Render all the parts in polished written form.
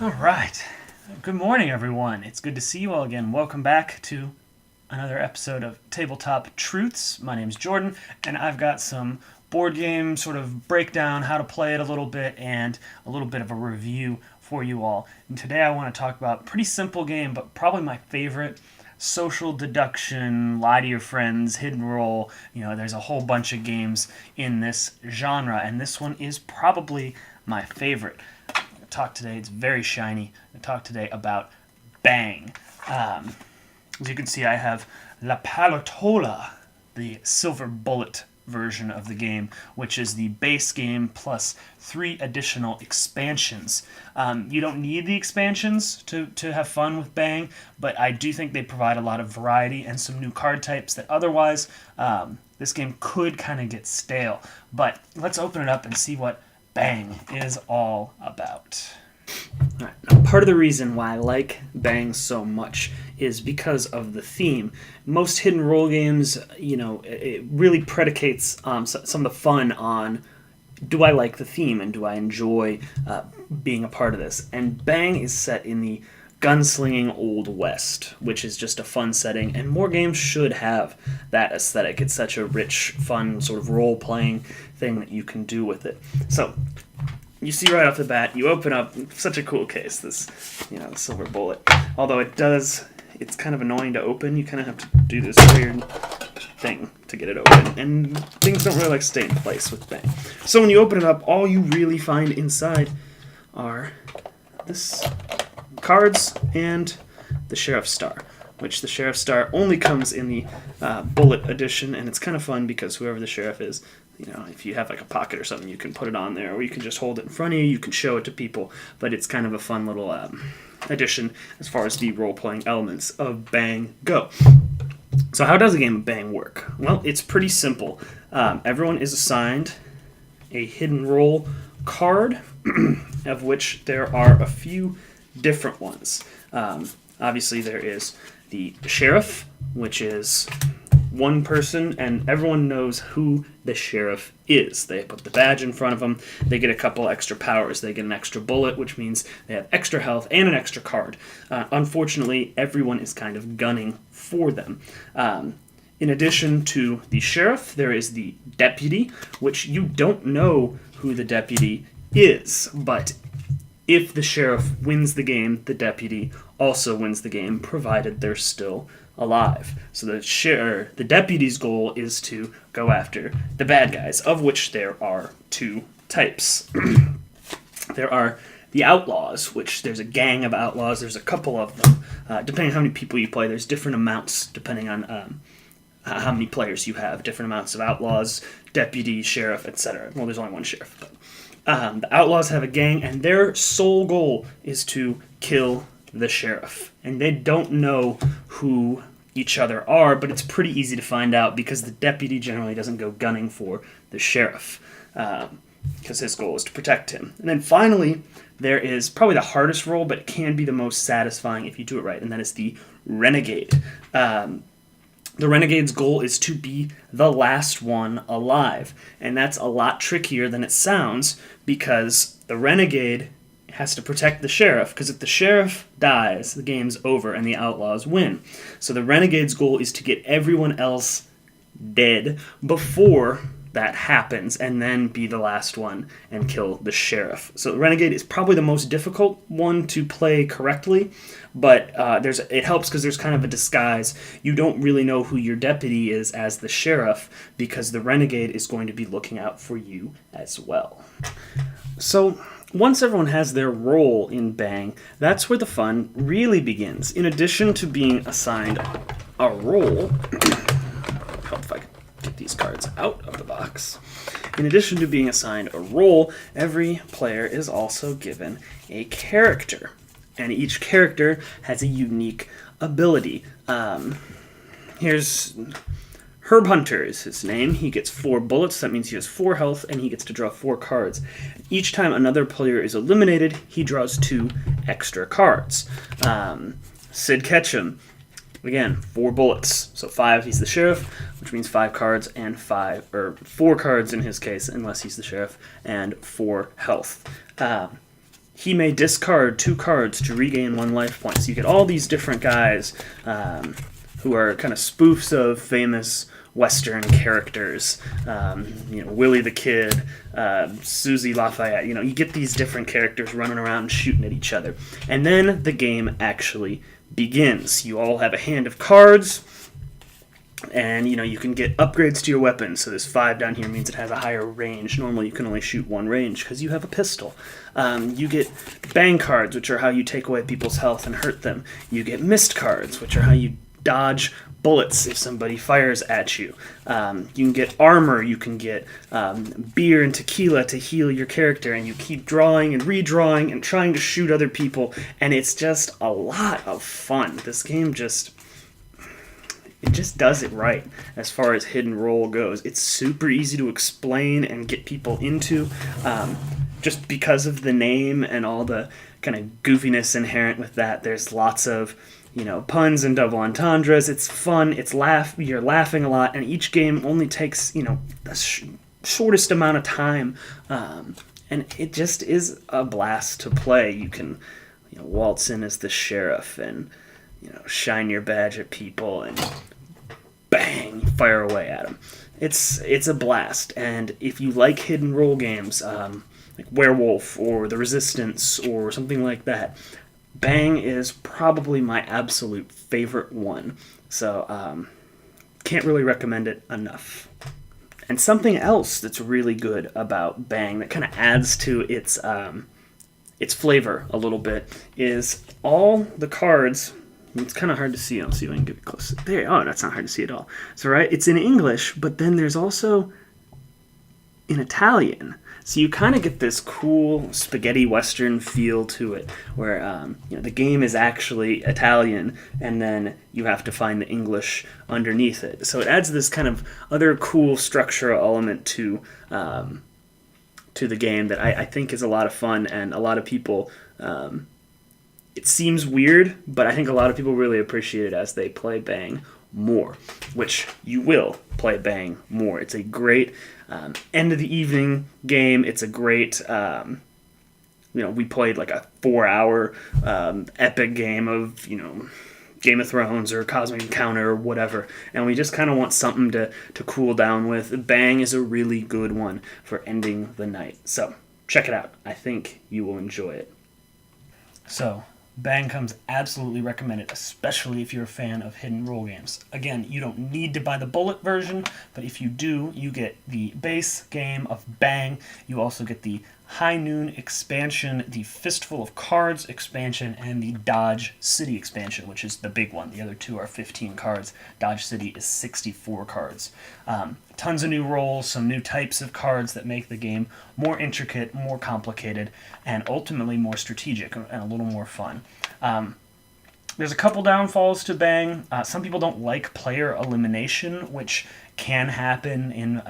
All right. Good morning, everyone. It's good to see you all again. Welcome back to another episode of Tabletop Truths. My name's Jordan, and I've got some board game sort of breakdown, how to play it a little bit, and a little bit of a review for you all. And today I want to talk about a pretty simple game, but probably my favorite: social deduction, lie to your friends, hidden roll. There's a whole bunch of games in this genre, and this one is probably my favorite. Talk today. It's very shiny. I talk today about Bang. As you can see, I have La Paletola, the silver bullet version of the game, which is the base game plus 3 additional expansions. You don't need the expansions to have fun with Bang, but I do think they provide a lot of variety and some new card types that otherwise this game could kind of get stale. But let's open it up and see what Bang is all about. All right. Now, part of the reason why I like Bang so much is because of the theme. Most hidden role games, it really predicates some of the fun on, do I like the theme and do I enjoy being a part of this? And Bang is set in the gunslinging Old West, which is just a fun setting, and more games should have that aesthetic. It's such a rich, fun sort of role-playing thing that you can do with it. So, you see right off the bat, you open up, such a cool case, this, the silver bullet. Although it's kind of annoying to open, you kind of have to do this weird thing to get it open, and things don't really stay in place with Bang. So when you open it up, all you really find inside are this cards and the Sheriff's Star, which the Sheriff's Star only comes in the bullet edition, and it's kind of fun because whoever the sheriff is, if you have like a pocket or something, you can put it on there, or you can just hold it in front of you, you can show it to people, but it's kind of a fun little addition as far as the role-playing elements of Bang go. So how does a game of Bang work? Well, it's pretty simple. Everyone is assigned a hidden role card, of which there are a few different ones. Obviously, there is the sheriff, which is one person, and everyone knows who the sheriff is. They put the badge in front of them. They get a couple extra powers. They get an extra bullet, which means they have extra health and an extra card. Unfortunately, everyone is kind of gunning for them. In addition to the sheriff, there is the deputy, which you don't know who the deputy is, but if the sheriff wins the game, the deputy also wins the game, provided they're still alive. So the deputy's goal is to go after the bad guys, of which there are 2 types. There are the outlaws, which there's a gang of outlaws. There's a couple of them. Depending on how many people you play, there's different amounts depending on how many players you have. Different amounts of outlaws, deputy, sheriff, etc. Well, there's only one sheriff, but the outlaws have a gang, and their sole goal is to kill the sheriff. And they don't know who each other are, but it's pretty easy to find out because the deputy generally doesn't go gunning for the sheriff, because his goal is to protect him. And then finally, there is probably the hardest role, but it can be the most satisfying if you do it right, and that is the renegade. The renegade's goal is to be the last one alive, and that's a lot trickier than it sounds because the renegade has to protect the sheriff, because if the sheriff dies, the game's over and the outlaws win. So the renegade's goal is to get everyone else dead before that happens, and then be the last one and kill the sheriff. So the renegade is probably the most difficult one to play correctly, but it helps because there's kind of a disguise. You don't really know who your deputy is as the sheriff, because the renegade is going to be looking out for you as well. So once everyone has their role in Bang, that's where the fun really begins. In addition to being assigned a role, help if I can get these cards out of the box. In addition to being assigned a role, every player is also given a character, and each character has a unique ability. Here's Herb Hunter is his name. He gets 4 bullets. That means he has 4 health, and he gets to draw 4 cards. Each time another player is eliminated, he draws 2 extra cards. Sid Ketchum, again, 4 bullets. So 5, he's the sheriff, which means 5 cards, and 4 cards in his case, unless he's the sheriff, and 4 health. he may discard 2 cards to regain 1 life point. So you get all these different guys who are kind of spoofs of famous Western characters. Willie the Kid, Susie Lafayette. You get these different characters running around and shooting at each other. And then the game actually begins. You all have a hand of cards, and you can get upgrades to your weapon. So this 5 down here means it has a higher range. Normally you can only shoot 1 range because you have a pistol. You get bang cards, which are how you take away people's health and hurt them. You get mist cards, which are how you dodge bullets if somebody fires at you. You can get armor, you can get beer and tequila to heal your character, and you keep drawing and redrawing and trying to shoot other people, and it's just a lot of fun. This game just does it right as far as hidden role goes. It's super easy to explain and get people into, just because of the name and all the kind of goofiness inherent with that. There's lots of puns and double entendres. It's fun. You're laughing a lot, and each game only takes the shortest amount of time, and it just is a blast to play. You can waltz in as the sheriff and shine your badge at people and bang, fire away at them. It's a blast, and if you like hidden role games, like Werewolf or The Resistance or something like that, Bang is probably my absolute favorite one. So can't really recommend it enough. And something else that's really good about Bang that kind of adds to its flavor a little bit is all the cards. It's kind of hard to see. I'll see if I can get it close. There. Oh, that's not hard to see at all. So, right, it's in English, but then there's also in Italian. So you kind of get this cool spaghetti western feel to it, where the game is actually Italian, and then you have to find the English underneath it. So it adds this kind of other cool structural element to the game that I think is a lot of fun, and a lot of people. It seems weird, but I think a lot of people really appreciate it as they play Bang more, which you will play Bang more. It's a great end of the evening game. It's a great, we played like a 4-hour epic game of, Game of Thrones or Cosmic Encounter or whatever, and we just kind of want something to cool down with. Bang is a really good one for ending the night. So check it out. I think you will enjoy it. So, Bang comes absolutely recommended, especially if you're a fan of hidden role games. Again, you don't need to buy the bullet version, but if you do, you get the base game of Bang. You also get the High Noon expansion, the Fistful of Cards expansion, and the Dodge City expansion, which is the big one. The other 2 are 15 cards. Dodge City is 64 cards. Tons of new roles, some new types of cards that make the game more intricate, more complicated, and ultimately more strategic and a little more fun. There's a couple downfalls to Bang. Some people don't like player elimination, which can happen in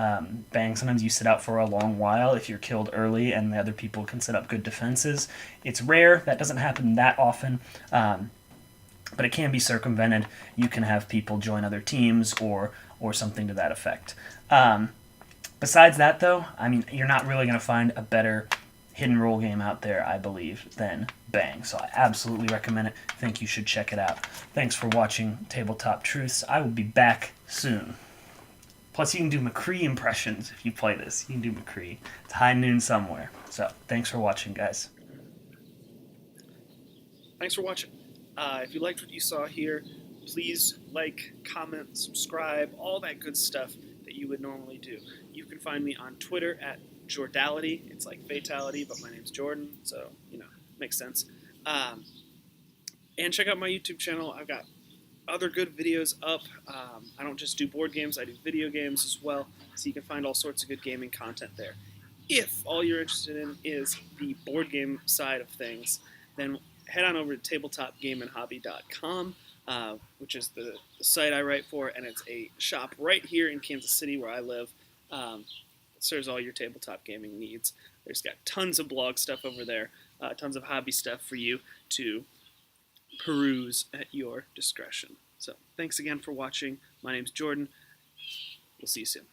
Bang. Sometimes you sit out for a long while if you're killed early and the other people can set up good defenses. It's rare. That doesn't happen that often, but it can be circumvented. You can have people join other teams or something to that effect. Besides that, though, you're not really going to find a better hidden role game out there, I believe, than Bang. So I absolutely recommend it. I think you should check it out. Thanks for watching Tabletop Truths. I will be back soon. Plus, you can do McCree impressions if you play this. You can do McCree. It's high noon somewhere. So thanks for watching, guys. Thanks for watching. If you liked what you saw here, please like, comment, subscribe, all that good stuff that you would normally do. You can find me on Twitter at Jordality. It's like fatality, but my name's Jordan, so, makes sense. And check out my YouTube channel. I've got other good videos up. I don't just do board games, I do video games as well, so you can find all sorts of good gaming content there. If all you're interested in is the board game side of things, then head on over to TabletopGameandHobby.com, which is the site I write for, and it's a shop right here in Kansas City where I live. It serves all your tabletop gaming needs. There's got tons of blog stuff over there, tons of hobby stuff for you to peruse at your discretion. So thanks again for watching. My name's Jordan. We'll see you soon.